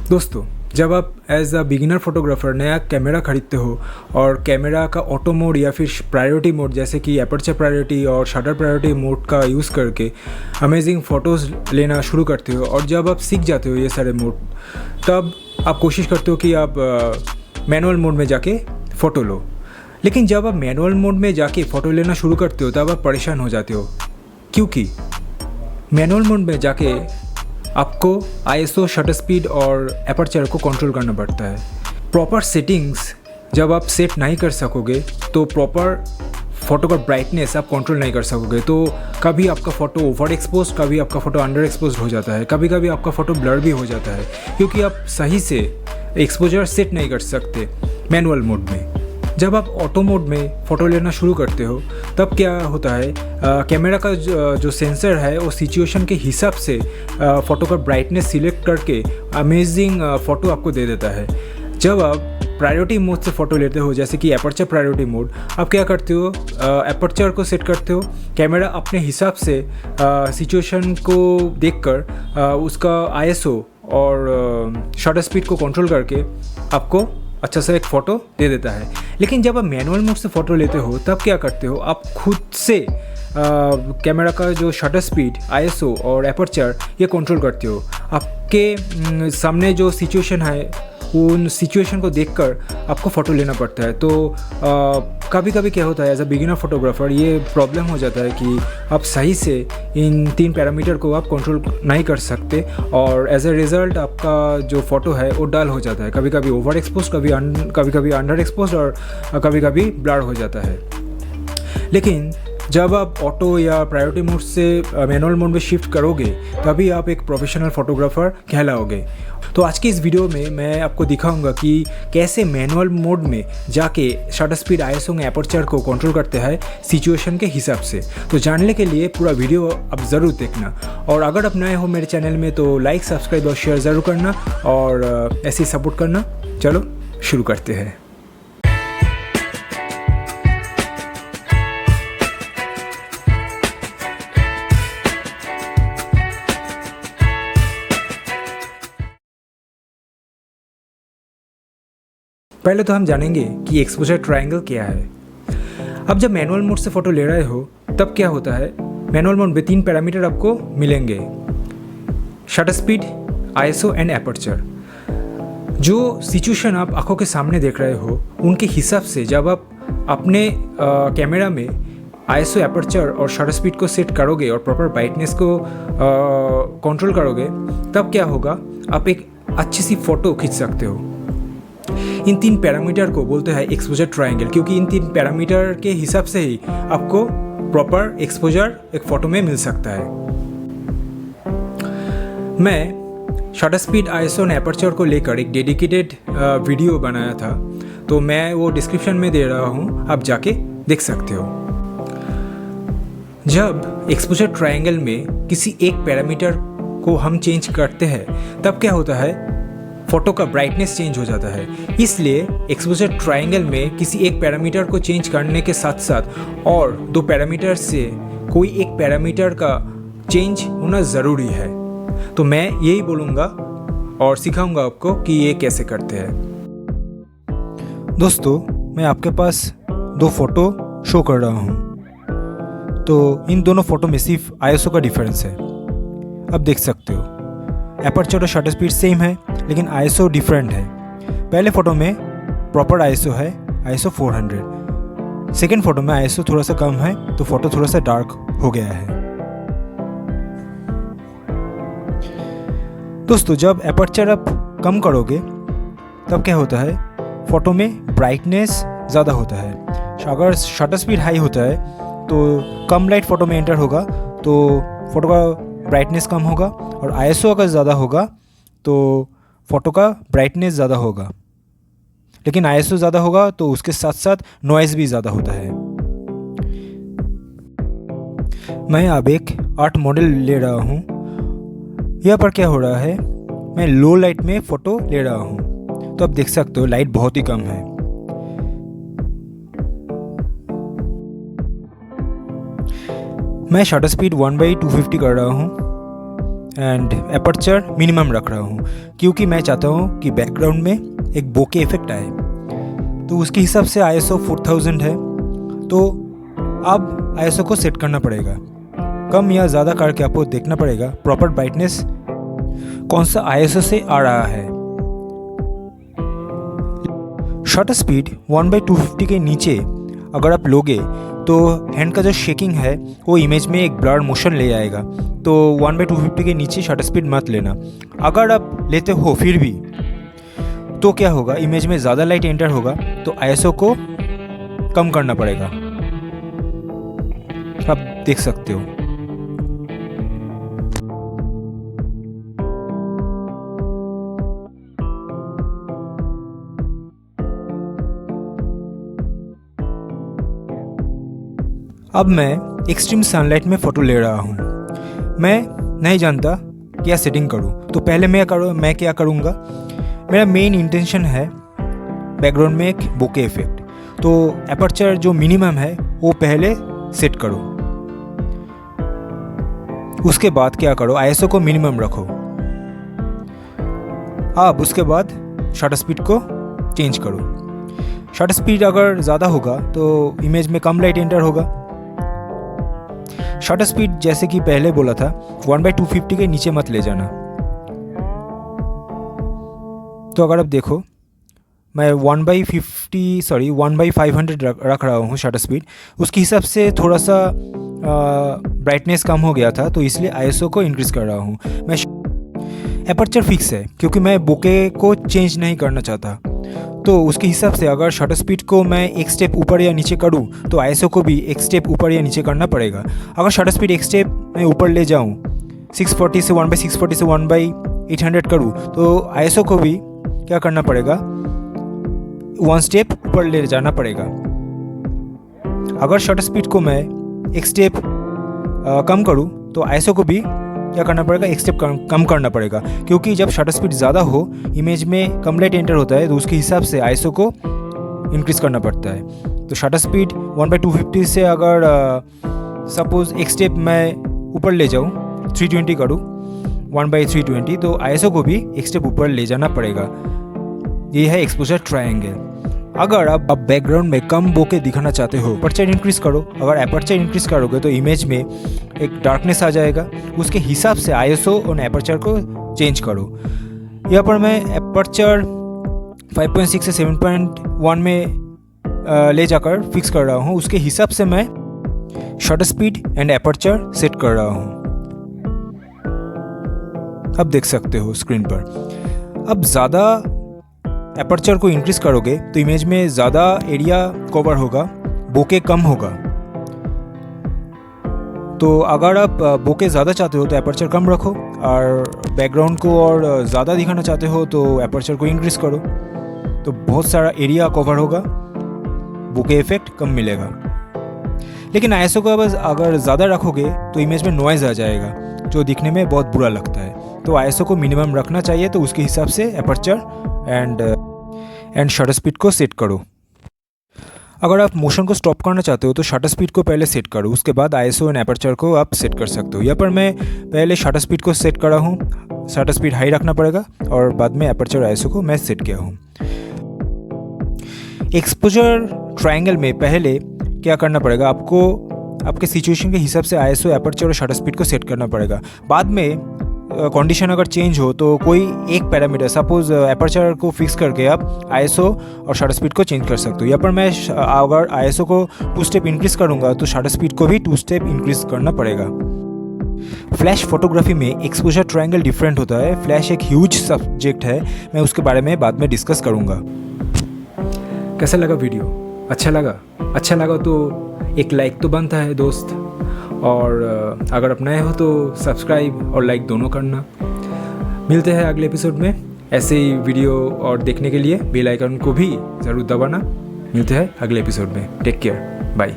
दोस्तों, जब आप एज अ बिगिनर फोटोग्राफर नया कैमरा खरीदते हो और कैमरा का ऑटो मोड या फिर प्रायोरिटी मोड जैसे कि एपर्चर प्रायोरिटी और शटर प्रायोरिटी मोड का यूज़ करके अमेजिंग फ़ोटोज़ लेना शुरू करते हो और जब आप सीख जाते हो ये सारे मोड, तब आप कोशिश करते हो कि आप मैनुअल मोड में जाके फ़ोटो लो। लेकिन जब आप मैनुअल मोड में जाके फ़ोटो लेना शुरू करते हो तब आप परेशान हो जाते हो, क्योंकि मैनुअल मोड में जाके आपको आईएसओ, शटर स्पीड और एपर्चर को कंट्रोल करना पड़ता है। प्रॉपर सेटिंग्स जब आप सेट नहीं कर सकोगे तो प्रॉपर फ़ोटो का ब्राइटनेस आप कंट्रोल नहीं कर सकोगे, तो कभी आपका फ़ोटो ओवर एक्सपोज, कभी आपका फ़ोटो अंडर एक्सपोज हो जाता है, कभी कभी आपका फ़ोटो ब्लर भी हो जाता है क्योंकि आप सही से एक्सपोजर सेट नहीं कर सकते मैनुअल मोड में। जब आप ऑटो मोड में फ़ोटो लेना शुरू करते हो तब क्या होता है, कैमरा का जो सेंसर है वो सिचुएशन के हिसाब से फ़ोटो का ब्राइटनेस सिलेक्ट करके अमेजिंग फ़ोटो आपको दे देता है। जब आप प्रायोरिटी मोड से फ़ोटो लेते हो जैसे कि एपर्चर प्रायोरिटी मोड, आप क्या करते हो, एपर्चर को सेट करते हो, कैमरा अपने हिसाब से सिचुएशन को देखकर उसका आईएसओ और शटर स्पीड को कंट्रोल करके आपको अच्छा सा एक फ़ोटो दे देता है। लेकिन जब आप मैनुअल मोड से फ़ोटो लेते हो तब क्या करते हो, आप खुद से कैमरा का जो शटर स्पीड, आईएसओ और एपर्चर ये कंट्रोल करते हो। आपके सामने जो सिचुएशन है उन सिचुएशन को देखकर आपको फ़ोटो लेना पड़ता है। तो कभी कभी क्या होता है, एज अ बिगिनर फोटोग्राफर ये प्रॉब्लम हो जाता है कि आप सही से इन 3 पैरामीटर को आप कंट्रोल नहीं कर सकते और एज अ रिज़ल्ट आपका जो फ़ोटो है वो डल हो जाता है। कभी कभी ओवर एक्सपोज, कभी कभी अंडर एक्सपोज और कभी कभी ब्लर हो जाता है। लेकिन जब आप ऑटो या प्रायोरिटी मोड से मैनुअल मोड में शिफ्ट करोगे तभी आप एक प्रोफेशनल फ़ोटोग्राफ़र कहलाओगे। तो आज की इस वीडियो में मैं आपको दिखाऊंगा कि कैसे मैनुअल मोड में जाके शटर स्पीड, आईएसओ और एपर्चर को कंट्रोल करते हैं सिचुएशन के हिसाब से। तो जानने के लिए पूरा वीडियो आप ज़रूर देखना और अगर आप नए हो मेरे चैनल में तो लाइक, सब्सक्राइब और शेयर ज़रूर करना और ऐसे सपोर्ट करना। चलो शुरू करते हैं। पहले तो हम जानेंगे कि एक्सपोजर ट्रायंगल क्या है। अब जब मैनुअल मोड से फ़ोटो ले रहे हो तब क्या होता है, मैनुअल मोड में 3 पैरामीटर आपको मिलेंगे, shutter speed, ISO and aperture. जो सिचुएशन आप आंखों के सामने देख रहे हो उनके हिसाब से जब आप अपने कैमरा में आईएसओ, एपर्चर और शटर स्पीड को सेट करोगे और प्रॉपर ब्राइटनेस को कंट्रोल करोगे तब क्या होगा, आप एक अच्छी सी फ़ोटो खींच सकते हो। इन 3 पैरामीटर को बोलते हैं एक्सपोजर ट्रायंगल, क्योंकि इन 3 पैरामीटर के हिसाब से ही आपको प्रॉपर एक्सपोजर एक फ़ोटो में मिल सकता है। मैं शटर स्पीड, आईएसओ और एपर्चर को लेकर एक डेडिकेटेड वीडियो बनाया था, तो मैं वो डिस्क्रिप्शन में दे रहा हूँ, आप जाके देख सकते हो। जब एक्सपोजर ट्रायंगल में किसी एक पैरामीटर को हम चेंज करते हैं तब क्या होता है, फ़ोटो का ब्राइटनेस चेंज हो जाता है। इसलिए एक्सपोजर ट्रायंगल में किसी एक पैरामीटर को चेंज करने के साथ साथ और 2 पैरामीटर से कोई एक पैरामीटर का चेंज होना ज़रूरी है। तो मैं यही बोलूँगा और सिखाऊंगा आपको कि ये कैसे करते हैं। दोस्तों, मैं आपके पास 2 फ़ोटो शो कर रहा हूँ। तो इन दोनों फ़ोटो में सिर्फ आईएसओ का डिफरेंस है, अब देख सकते हो। एपर्चर और शटर स्पीड सेम है लेकिन आईएसओ डिफरेंट है। पहले फ़ोटो में प्रॉपर आईएसओ है, आईएसओ 400। सेकेंड फ़ोटो में आईएसओ थोड़ा सा कम है तो फ़ोटो थोड़ा सा डार्क हो गया है। दोस्तों, जब एपर्चर आप कम करोगे तब क्या होता है, फ़ोटो में ब्राइटनेस ज़्यादा होता है। अगर शटर स्पीड हाई होता है तो कम लाइट फ़ोटो में एंटर होगा तो फ़ोटो का ब्राइटनेस कम होगा, और आईएसओ अगर ज़्यादा होगा तो फ़ोटो का ब्राइटनेस ज़्यादा होगा। लेकिन आईएसओ ज़्यादा होगा तो उसके साथ साथ नॉइज़ भी ज़्यादा होता है। मैं अब एक आर्ट मॉडल ले रहा हूँ। यहाँ पर क्या हो रहा है, मैं लो लाइट में फ़ोटो ले रहा हूँ, तो आप देख सकते हो लाइट बहुत ही कम है। मैं शटर स्पीड 1/250 कर रहा हूँ, एंड एपर्चर मिनिमम रख रहा हूँ क्योंकि मैं चाहता हूँ कि बैकग्राउंड में एक बोके इफेक्ट आए। तो उसके हिसाब से ISO 4000 है, तो अब ISO को सेट करना पड़ेगा। कम या ज़्यादा करके आपको देखना पड़ेगा प्रॉपर ब्राइटनेस कौन सा ISO से आ रहा है। शटर स्पीड 1/250 के नीचे अगर आप लोगे तो हैंड का जो शेकिंग है वो इमेज में एक ब्लर मोशन ले आएगा। तो 1/250 के नीचे शटर स्पीड मत लेना। अगर आप लेते हो फिर भी तो क्या होगा, इमेज में ज़्यादा लाइट एंटर होगा तो ISO को कम करना पड़ेगा। आप देख सकते हो। अब मैं एक्सट्रीम सनलाइट में फ़ोटो ले रहा हूँ। मैं नहीं जानता क्या सेटिंग करूँ, तो पहले मैं क्या करूँगा, मेरा मेन इंटेंशन है बैकग्राउंड में एक बोके इफेक्ट। तो एपर्चर जो मिनिमम है वो पहले सेट करो, उसके बाद क्या करो, ISO को मिनिमम रखो। अब उसके बाद शटर स्पीड को चेंज करो। शटर स्पीड अगर ज़्यादा होगा तो इमेज में कम लाइट एंटर होगा। शटर स्पीड जैसे कि पहले बोला था 1/250 के नीचे मत ले जाना। तो अगर आप देखो मैं 1/500 रख रहा हूँ शटर स्पीड, उसके हिसाब से थोड़ा सा ब्राइटनेस कम हो गया था, तो इसलिए ISO को इंक्रीज़ कर रहा हूँ मैं। एपर्चर फिक्स है क्योंकि मैं बोके को चेंज नहीं करना चाहता। तो उसके हिसाब से अगर शटर स्पीड को मैं एक स्टेप ऊपर या नीचे करूँ तो ISO को भी एक स्टेप ऊपर या नीचे करना पड़ेगा। अगर शटर स्पीड एक स्टेप मैं ऊपर ले जाऊँ 640 से 1/640 से 1/800 करूँ तो ISO को भी क्या करना पड़ेगा, 1 स्टेप ऊपर ले जाना पड़ेगा। अगर शटर स्पीड को मैं एक स्टेप कम करूँ तो ISO को भी क्या करना पड़ेगा, एक स्टेप कम करना पड़ेगा। क्योंकि जब शटर स्पीड ज़्यादा हो इमेज में कम लाइट एंटर होता है तो उसके हिसाब से ISO को इंक्रीज़ करना पड़ता है। तो शटर स्पीड 1/250 से अगर सपोज़ एक स्टेप मैं ऊपर ले जाऊँ 320 करूँ 1/320, तो ISO को भी एक स्टेप ऊपर ले जाना पड़ेगा। ये है एक्सपोजर ट्रायंगल। अगर आप बैकग्राउंड में कम बोके दिखाना चाहते हो, एपर्चर इंक्रीज़ करो। अगर एपर्चर इंक्रीज़ करोगे तो इमेज में एक डार्कनेस आ जाएगा, उसके हिसाब से ISO और एपर्चर को चेंज करो। यहाँ पर मैं एपर्चर 5.6 से 7.1 में ले जाकर फिक्स कर रहा हूँ। उसके हिसाब से मैं shutter speed and aperture set कर रहा हूँ। अब देख सकते हो स्क्रीन पर। अब ज़्यादा एपर्चर को इंक्रीज़ करोगे तो इमेज में ज़्यादा एरिया कवर होगा, बोके कम होगा। तो अगर आप बोके ज़्यादा चाहते हो तो एपर्चर कम रखो, और बैकग्राउंड को और ज़्यादा दिखाना चाहते हो तो एपर्चर को इंक्रीज़ करो। तो बहुत सारा एरिया कवर होगा, बोके इफेक्ट कम मिलेगा। लेकिन ISO को बस अगर ज़्यादा रखोगे तो इमेज में नॉइज़ आ जाएगा जो दिखने में बहुत बुरा लगता है। तो ISO को मिनिमम रखना चाहिए, तो उसके हिसाब से एपर्चर एंड शटर स्पीड को सेट करो। अगर आप मोशन को स्टॉप करना चाहते हो तो शटर स्पीड को पहले सेट करो, उसके बाद ISO एंड एपर्चर को आप सेट कर सकते हो। यहाँ पर मैं पहले शटर स्पीड को सेट कर रहा हूँ, शटर स्पीड हाई रखना पड़ेगा, और बाद में एपर्चर ISO को मैं सेट किया हूँ। एक्सपोजर ट्रायंगल में पहले क्या करना पड़ेगा, आपको आपके सिचुएशन के हिसाब से ISO एपर्चर और शटर स्पीड को सेट करना पड़ेगा। बाद में कंडीशन अगर चेंज हो तो कोई एक पैरामीटर, सपोज एपर्चर को फिक्स करके आप ISO और शटर स्पीड को चेंज कर सकते हो। यहाँ पर मैं अगर ISO को 2 स्टेप इंक्रीज़ करूँगा तो शटर स्पीड को भी 2 स्टेप इंक्रीज़ करना पड़ेगा। फ्लैश फोटोग्राफी में एक्सपोजर ट्रायंगल डिफरेंट होता है। फ्लैश एक ह्यूज सब्जेक्ट है, मैं उसके बारे में बाद में डिस्कस करूँगा। कैसा लगा वीडियो? अच्छा लगा तो एक लाइक तो बनता है दोस्त, और अगर आप नए हो तो सब्सक्राइब और लाइक दोनों करना। मिलते हैं अगले एपिसोड में। ऐसे ही वीडियो और देखने के लिए बेल आइकन को भी ज़रूर दबाना। मिलते हैं अगले एपिसोड में। Take care, bye.